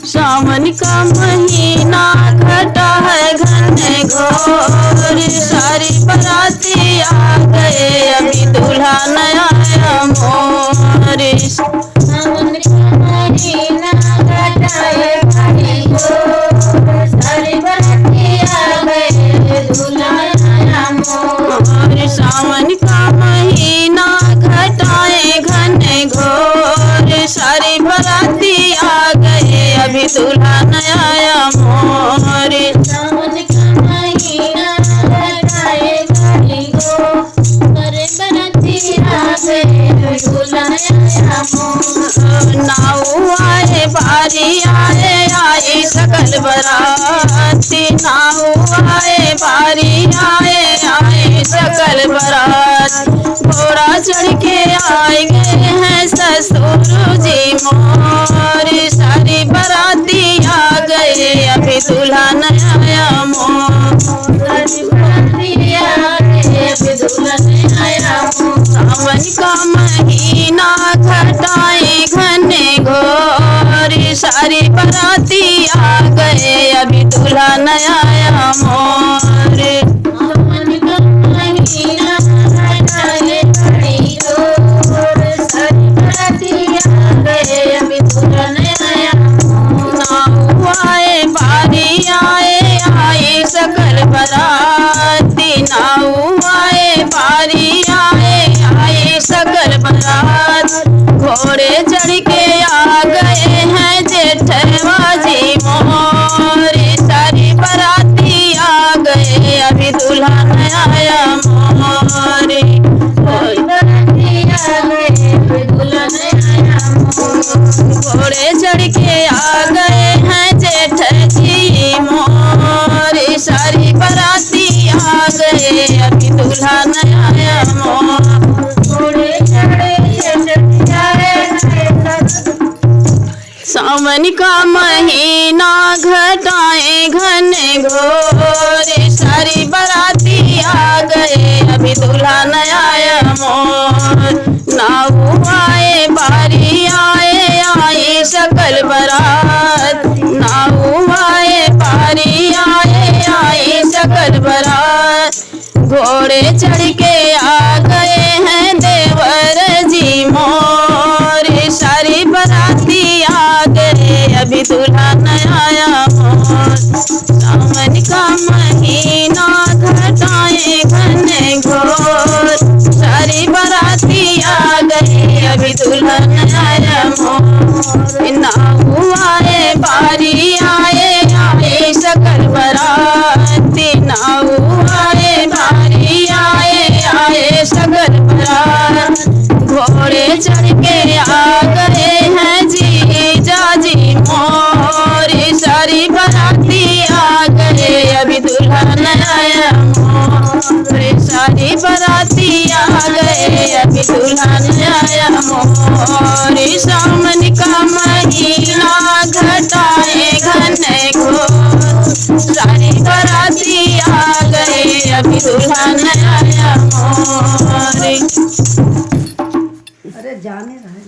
सावन का महीना घटा है घने घोर, सारी बराती आ गए अभी दूल्हा नया आया मोर। सावन का महीना घटा है घने घोर, सारी बराती आ गए दूल्हा नया मोर। सावन का महीना घटाए घने घोर, सारी बराती आ गए अभी दूल्हा नया आया मोर। सावन का महीना घटाए घने घोर, सारी बराती आ गए दूल्हा नया आया मोर। नाऊ आए बारी आए आए सकल बराती, नाऊ आए बारी आए आए सकल बरात। घोड़ा चढ़ के आए गए हैं ससुर जी मोर, सारी बराती आ गए अभी दूल्हा नया आया मोर। सारी बराती आ गए अभी दूल्हा नया आया मोर। सावन का महीना घटाए घने घोर, सारी बराती आ गए अभी दूल्हा नया आया मोर। सावन का महीना घटाए घने घोर, सारी बराती आ गए अभी दूल्हा नया आया मोर। नाऊ आए बारी आए आए सकल बराती, नाऊ आए बारी आए आए सकल बरात। घोड़े चढ़ के आ गए हैं जेठवा जी मोर, सारी बराती आ गए अभी दूल्हा नया आया मोर। सारी बराती आ गए अभी दूल्हा नया आया मोर। घोड़े चढ़ के आ गए हैं जेठ जी मोर, सारी बराती आ गए अभी दूल्हा नया आया मोर। घोड़े चढ़े सावन का महीना घटाए घने घोर, सारी बराती आ गए अभी दूल्हा नया आया मोर। नाऊ आए बारी आए आए सकल बरात, नाऊ आए बारी आए आए सकल बरात। घोड़े चढ़ के आ गए हैं देवर जी मोर, सारी बराती आ गए अभी दूल्हा नया आया मोर। सावन का महीना घटाए घने घोर, सारी बराती आ गए अभी दूल्हा नया आया मोर। नाऊ आए बारी आए आए सकल बराती, नाऊ आए बारी आए आए सकल बरात। घोड़े चढ़ के आ गए हैं जीजा जी मोर, सारी बराती आ गए अभी दूल्हा नया आया मोर। सारी बराती आ गए अभी दूल्हा नया आया मोर। सावन का महीना घटाए घने घोर, सारी बराती आ गए अभी दूल्हा नया आया मोर। अरे जाने रहे